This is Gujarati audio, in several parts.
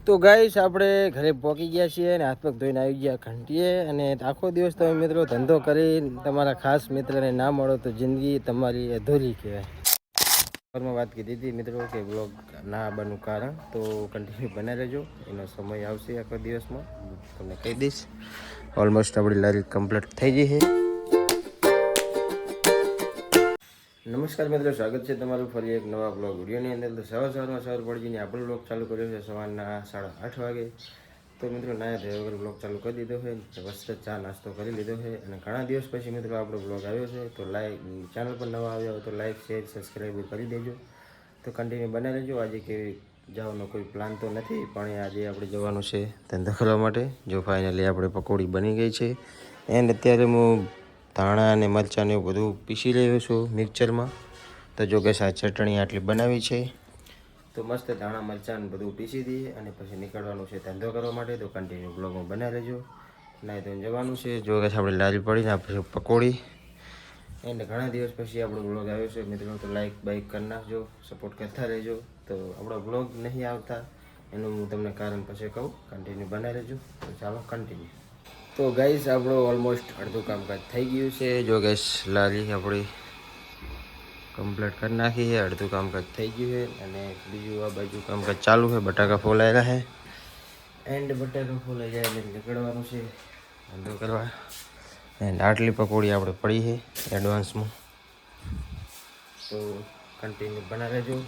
તો ગાઈસ આપણે ઘરે પહોંચી ગયા છીએ અને હાથ પગ ધોઈને આવી ગયા ઘંટીએ અને આખો દિવસ તમે મિત્રો ધંધો કરી તમારા ખાસ મિત્રને ના મળો તો જિંદગી તમારી અધૂરી કહેવાય. વાત કીધી હતી મિત્રો કે બ્લોગ ના આવવાનું કારણ તો કન્ટિન્યુ બનાવી રહેજો, એનો સમય આવશે આખો દિવસમાં તમને કહી દઈશ. ઓલમોસ્ટ આપણી લારી કમ્પ્લીટ થઈ ગઈ છે. નમસ્કાર મિત્રો, સ્વાગત છે તમારું ફરી એક નવા બ્લોગ વિડીયોની અંદર. તો સવાર પડી જઈને આપણો બ્લોગ ચાલુ કર્યો છે સવારના 8:30 વાગે. તો મિત્રો નાયા ધોયા વગર બ્લોગ ચાલુ કરી દીધો છે, મસ્ત ચા નાસ્તો કરી લીધો છે અને ઘણા દિવસ પછી મિત્રો આપણો બ્લોગ આવ્યો છે. તો ચેનલ પર નવા આવ્યા હોય તો લાઈક શેર સબસ્ક્રાઈબ કરી દેજો. તો કન્ટિન્યુ બનાવી લેજો. આજે કેવી જવાનો કોઈ પ્લાન તો નથી, પણ આજે આપણે જવાનું છે ધંધો કરવા માટે. જો ફાઇનલી આપણે પકોડી બની ગઈ છે એન્ડ અત્યારે હું ધાણા અને મરચાં એવું બધું પીસી રહ્યો છું મિક્સરમાં. તો જો કે આ ચટણી આટલી બનાવી છે, તો મસ્ત ધાણા મરચાં બધું પીસી દઈએ અને પછી નીકળવાનું છે ધંધો કરવા માટે. તો કન્ટિન્યુ બ્લોગમાં બનાવી રહેજો. નાઈ તો જવાનું છે. જો કે આપણે લારી પડીને આપણે પકોડી એન્ડ ઘણા દિવસ પછી આપણો બ્લોગ આવ્યો છે મિત્રો. તો લાઈક બાઈક કરી નાખજો, સપોર્ટ કરતા રહેજો. તો આપણો બ્લોગ નહીં આવતા એનું હું તમને કારણ પછી કહું. કન્ટિન્યુ બનાવી રહેજો. તો ચાલો કન્ટિન્યુ. તો ગાઈસ આપણો ઓલમોસ્ટ અડધું કામકાજ થઈ ગયું છે. જો ગાઈસ લારી આપણી કમ્પ્લીટ કરી નાખી છે, અડધું કામકાજ થઈ ગયું છે અને બીજું આ બાજુ કામકાજ ચાલુ છે. બટાકા ફોલાયેલા છે એન્ડ બટાકા ફોલાઈ જાય એટલે નીકળવાનું છે ધંધો કરવા. એન્ડ આટલી પકોડી આપણે પડી છે એડવાન્સમાં. તો કન્ટિન્યુ બના રહેજો.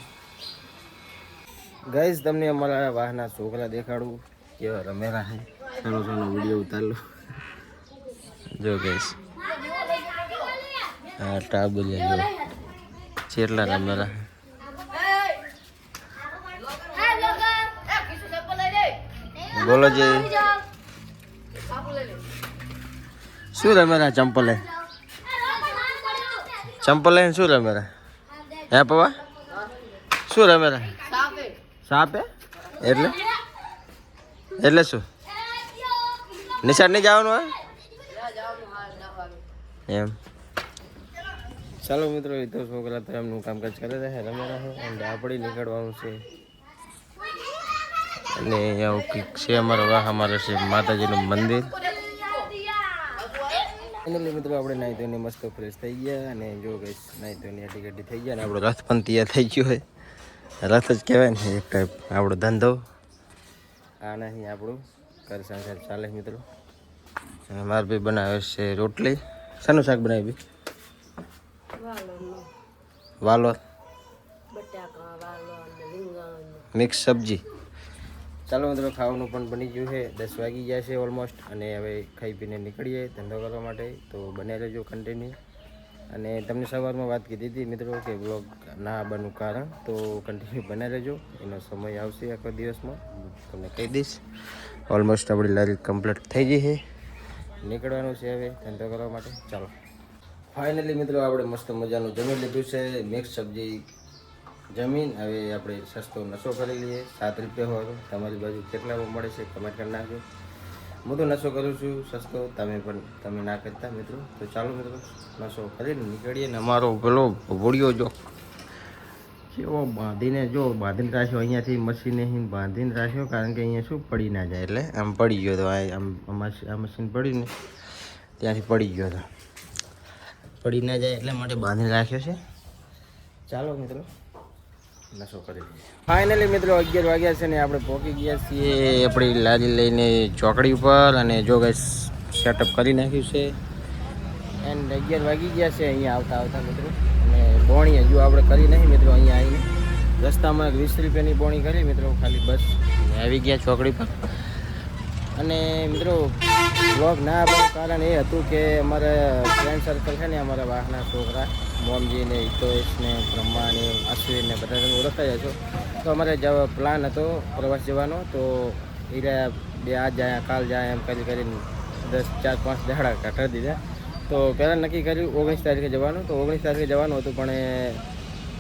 ગાઈસ તમને અમારા વાહના છોકરા દેખાડું કેવા રમેલા છે. ચાલો વિડીયો ઉતાર લો. જો ગાઈસ હા ટાબલિયા જો ચેટલા રમેલા. બોલો જી શું રમેલા? ચંપલ લઈને શું રમેલા? હે પવા શું રમેલા? સાપે એટલે શું નિશાળ નહીં જવાનું હોય એમ? ચાલો મિત્રો, એ તો છોકરા તો એમનું કામકાજ કરે છે, રમેલા છે અને આપણે નીકળવાનું છે. અને અહીંયા કંઈક છે અમારો વાહ, અમારે છે માતાજીનું મંદિર. ફાઇનલી મિત્રો આપણે નાહી ધોઈને મસ્ત ફ્રેશ થઈ ગયા અને જો ગઈ નાહી ધોઈને અડી થઈ ગયા અને આપણો રથ પણ તૈયાર થઈ ગયો હોય. રથ જ કહેવાય ને એક ટાઈપ. આપણો ધંધો આ નહીં, આપણું ઘર સંસાર ચાલે મિત્રો. અને મારે ભાઈ બનાવે છે રોટલી. શાનું શાક બનાવી? વાલોર મિક્સ સબ્જી. ચાલો મિત્રો ખાવાનું પણ બની ગયું છે. 10 વાગી ગયા છે ઓલમોસ્ટ અને હવે ખાઈ પીને નીકળીએ ધંધો કરવા માટે. તો બને રહેજો કન્ટિન્યુ. અને તમને સવારમાં વાત કીધી હતી મિત્રો કે બ્લોગ ના આવવાનું કારણ તો કન્ટિન્યુ બનાવી રહેજો, એનો સમય આવશે આખો દિવસમાં તમને કહી દઈશ. ઓલમોસ્ટ આપણી લારી કમ્પ્લીટ થઈ ગઈ છે, નીકળવાનું છે હવે ધંધો કરવા માટે. ચાલો ફાઇનલી મિત્રો આપણે મસ્ત મજાનું જમી લીધું છે, મિક્સ સબ્જી જમીન. હવે આપણે સસ્તો નશો કરી લઈએ. 7 રૂપિયા હોય તમારી બાજુ કેટલામાં મળે છે કમેન્ટ કરી નાખજો. હું તો નશો કરું છું સસ્તો, તમે ના કરતા મિત્રો. તો ચાલો મિત્રો નશો કરીને નીકળીએ. ને અમારો પેલો ઘોડિયો જો કેવો બાંધીને રાખ્યો, અહીંયાથી મશીને બાંધીને રાખ્યો, કારણ કે અહીંયા શું પડી ના જાય. એટલે આમ પડી ગયો હતો, આ મશીન પડી ને ત્યાંથી પડી ગયો હતો. પડી ના જાય એટલે માટે બાંધીને રાખ્યો છે. ચાલો મિત્રો નશો કરી દઈએ. ફાઇનલી મિત્રો 11 વાગ્યા છે ને આપણે પહોંચી ગયા છીએ આપણી લારી લઈને ચોકડી ઉપર. અને જો ગાઈસ સેટઅપ કરી નાખ્યું છે એન્ડ 11 વાગી ગયા છે અહીંયા આવતા મિત્રો. અને બોણી હજુ આપણે કરી નહીં મિત્રો. અહીંયા આવીને રસ્તામાં 20 રૂપિયાની બોણી કરી મિત્રો ખાલી, બસ આવી ગયા ચોકડી પર. અને મિત્રો બ્લોગ ના આવવાનું કારણ એ હતું કે અમારા ફ્રેન્ડ સર્કલ છે ને, અમારા વાહના છોકરા મોમજીને હિતોષને બ્રહ્માને અશ્વિનને બધા તમે ઓળખાયા છો. તો અમારે પ્લાન હતો પ્રવાસ જવાનો. તો એ બે આજ જાય કાલ જાય એમ કરીને 4-5 દાડા કાઢી દીધા. તો પહેલાં નક્કી કર્યું 19 તારીખે જવાનું. તો 19 તારીખે જવાનું હતું, પણ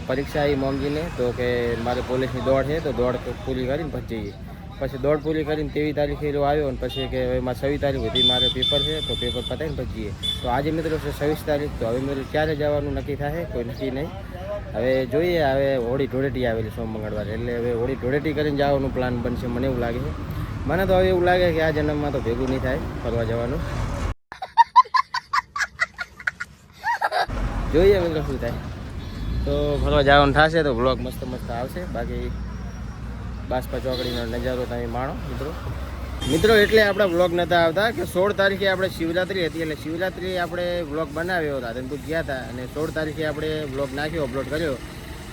પરીક્ષા આવી મોમજીને તો કે મારે પોલીસની દોડ છે તો દોડ પૂરી કરીને પછી જઈએ. પછી દોડ પૂરી કરીને 23 તારીખે આવ્યો અને પછી કે હવે મારે 26 તારીખ સુધી મારે પેપર છે તો પેપર પતાવીને પછી જઈએ. તો આજે મિત્રો છે 26 તારીખ. તો હવે મિત્રો ક્યારે જવાનું નક્કી થાય કોઈ નક્કી નહીં. હવે જોઈએ, હવે હોળી ધૂળેટી આવેલી સોમ મંગળવારે, એટલે હવે હોળી ધૂળેટી કરીને જવાનું પ્લાન બનશે મને એવું લાગે છે. મને તો હવે એવું લાગે કે આ જન્મમાં તો ભેગું નહીં થાય ફરવા જવાનું. જોઈએ મિત્રો શું થાય. તો ફરવા જવાનું થશે તો બ્લોગ મસ્ત મસ્ત આવશે. બાકી બાસપા ચોકડીનો નજારો તમે માણો મિત્રો. એટલે આપણા બ્લોગ નહોતા આવતા કે 16 તારીખે આપણે શિવરાત્રી હતી, એટલે શિવરાત્રી આપણે બ્લોગ બનાવ્યો હતા, રાધનપુર ગયા હતા, અને 16 તારીખે આપણે બ્લોગ નાખ્યો, અપલોડ કર્યો.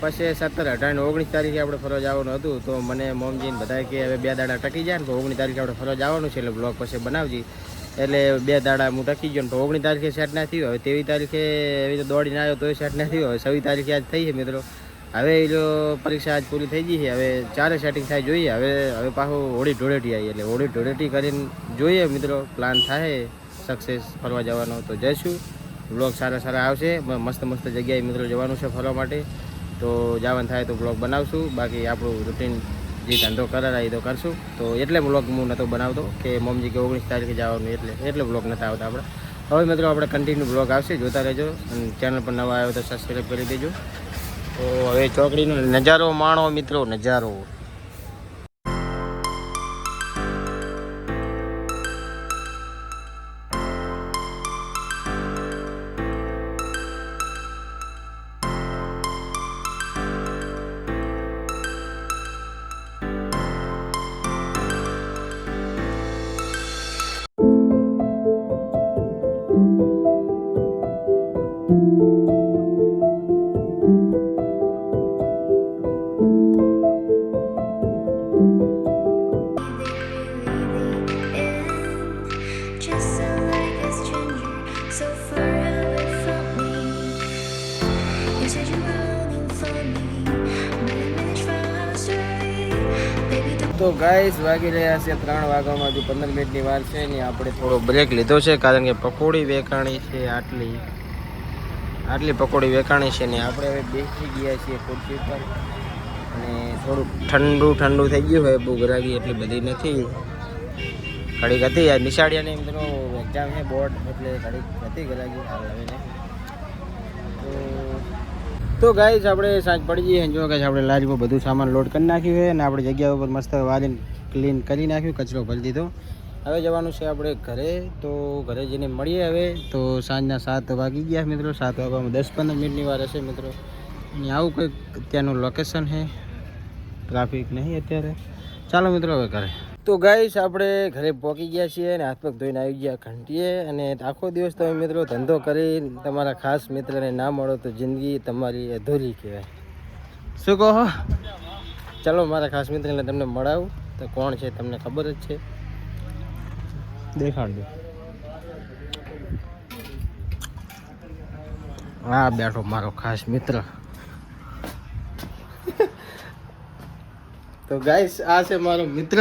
પછી 17, 18, 19 તારીખે આપણે ફરવા જવાનું હતું. તો મને મોમજીને બધાએ કે હવે 2 દાડા ટકી જાય ને તો 19 તારીખે આપણે ફરવા જવાનું છે, એટલે બ્લોગ પછી બનાવજી. એટલે 2 દાડા હું ટકી ગયો ને તો 19 તારીખે સેટ ના થયું. હવે 23 તારીખે એવી તો દોડીને આવ્યો તો સેટ ના થયું. હવે 26 તારીખે આજ થઈ છે મિત્રો. હવે એ જો પરીક્ષા આજ પૂરી થઈ ગઈ છે, હવે 4 સેટિંગ થાય જોઈએ. હવે પાછું હોળી ધૂળેટી આવી, એટલે હોળી ધૂળેટી કરીને જોઈએ મિત્રો, પ્લાન થાય સક્સેસ ફરવા જવાનો તો જઈશું. બ્લોગ સારા આવશે, મસ્ત મસ્ત જગ્યાએ મિત્રો જવાનું છે ફરવા માટે. તો જવાનું થાય તો બ્લોગ બનાવશું. બાકી આપણું રૂટીન જે ધંધો કરાય એ તો કરશું. તો એટલે બ્લોગ હું નહોતો બનાવતો કે મમ્મી કે 19 તારીખે જવાનું, એટલે બ્લોગ નહોતા આવતા આપણે. હવે મિત્રો આપણે કન્ટિન્યુ બ્લોગ આવશે, જોતા રહેજો. અને ચેનલ પર નવા આવ્યો તો સબસ્ક્રાઈબ કરી દેજો. તો હવે ચોકડીનો નજારો માણો મિત્રો, નજારો. તો ગાઈસ વાગી રહ્યા છે 3 વાગ્યામાં, હજુ 15 મિનિટની વાર છે ને આપણે થોડો બ્રેક લીધો છે, કારણ કે પકોડી વેચાણી છે. આટલી પકોડી વેચાણી છે ને આપણે હવે બેસી ગયા છીએ ખુરશી પર, અને થોડું ઠંડુ થઈ ગયું હોય. બહુ ગરાગી એટલી બધી નથી, ઘડીક હતી. આ નિશાળિયાની મિત્રો એક્ઝામ છે બોર્ડ, એટલે ઘડીક હતી ગરાગી. તો ગાઈસ આપણે સાંજ પડી જઈએ. જો ગાઈસ આપણે લારીમાં બધું સામાન લોડ કરી નાખ્યું છે, અને આપણે જગ્યા ઉપર મસ્ત વાળીને ક્લીન કરી નાખ્યું, કચરો ભરી દીધો. હવે જવાનું છે આપણે ઘરે. તો ઘરે જઈને મળીએ હવે. તો સાંજના 7 વાગી ગયા મિત્રો. 7 વાગ્યામાં 10-15 મિનિટની વાર હશે મિત્રો. અને આવું કંઈક અત્યારનું લોકેશન છે, ટ્રાફિક નહીં અત્યારે. ચાલો મિત્રો હવે ઘરે. તો ગાઈસ આપણે ઘરે પહોંચી ગયા છીએ અને હાથ પગ ધોઈને આવી ગયા ઘંટીએ. અને આખો દિવસ તમે મિત્રો ધંધો કરી તમારા ખાસ મિત્રને ના મળો તો જિંદગી તમારી અધૂરી કહેવાય. શું કહો? ચાલો મારા ખાસ મિત્રને તમને મળાવું. તો કોણ છે તમને ખબર જ છે, દેખાડ દો. હા બેઠો મારો ખાસ મિત્ર. તો ગાઈસ આ છે મારો મિત્ર.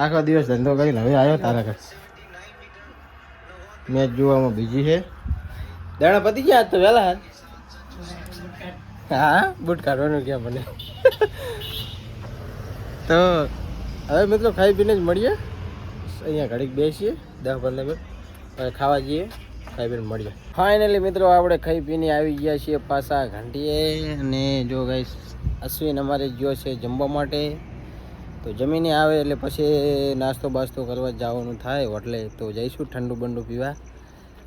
આખો દિવસ ધંધો કરીને હવે આવ્યો તારા ઘર. મેચ જોવામાં બીજી છે. દાણા પતી ગયા તો વહેલા. હા બૂટ કાઢવાનું ક્યાં મને. તો હવે મિત્રો ખાઈ પીને જ મળીએ. અહીંયા ઘડીક બેસીએ 10-15 મિનિટ, હવે ખાવા જઈએ, ખાઈ પીને મળીએ. ફાઇનલી મિત્રો આપણે ખાઈ પીને આવી ગયા છીએ પાછા ઘંટીએ. અને જો ગાઈસ અશ્વિન અમારે ગયો છે જમવા માટે. તો જમીને આવે એટલે પછી નાસ્તો બાસ્તો કરવા જવાનું થાય હોટલે. તો જઈશું ઠંડુ બંડુ પીવા.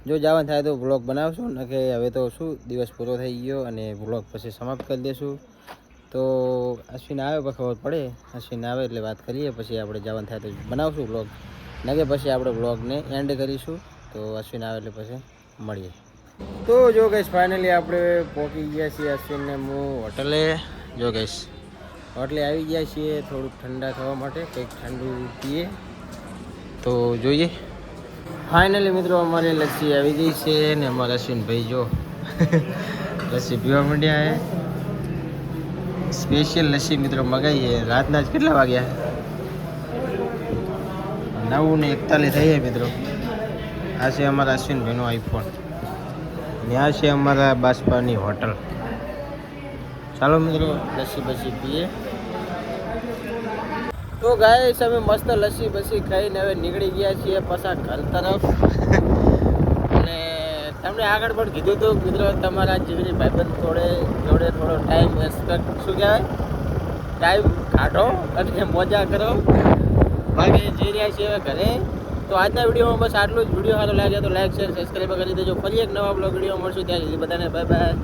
જો જવાનું થાય તો વ્લોગ બનાવશું, ને કે હવે તો શું દિવસ પૂરો થઈ ગયો અને વ્લોગ પછી સમાપ્ત કરી દઈશું. તો અશ્વિન આવે પછી ખબર પડે. અશ્વિન આવે એટલે વાત કરીએ, પછી આપણે જવાનું થાય તો બનાવશું વ્લોગ, ને કે પછી આપણે વ્લોગને એન્ડ કરીશું. તો અશ્વિન આવે એટલે પછી મળીએ. તો જો ગઈશ ફાઇનલી આપણે પહોંચી ગયા છીએ અશ્વિનને હું હોટલે. જો ગઈશ હોટલે આવી ગયા છીએ થોડુંક ઠંડા થવા માટે, કંઈક ઠંડુ પીએ. તો જોઈએ. ફાઇનલી મિત્રો અમારી લસ્સી આવી ગઈ છે ને અમારા અશ્વિનભાઈ જો લસ્સી પીવા માંડ્યા છે. સ્પેશિયલ લસ્સી મિત્રો મગાવીએ. રાતના જ કેટલા વાગ્યા? 9:41 થઈ જાય મિત્રો. આ છે અમારા અશ્વિનભાઈનો આઈફોન, ને આ છે અમારા બાસપાની હોટલ. ચાલો મિત્રો લસ્સી બસ્સી પીએ. તો ગાઈસ અમે મસ્ત લસ્સી બસ્સી ખાઈને હવે નીકળી ગયા છીએ પાછા ઘર તરફ. અને તમને આગળ પણ કીધું હતું મિત્રો, તમારા જીવની ભાઈબંધ જોડે થોડો ટાઈમ એક્સપેક્ટ શું કહેવાય ટાઈમ કાઢો અને મજા કરો. બાકી જઈ રહ્યા છીએ ઘરે. તો આજના વિડીયોમાં બસ આટલું જ. વિડીયો સારો લાગે તો લાઈક શેર સબસ્ક્રાઈબ કરી દેજો. ફરી એક નવા બ્લોગ વિડીયો મળશું. ત્યાં સુધી બધાને બાય બાય.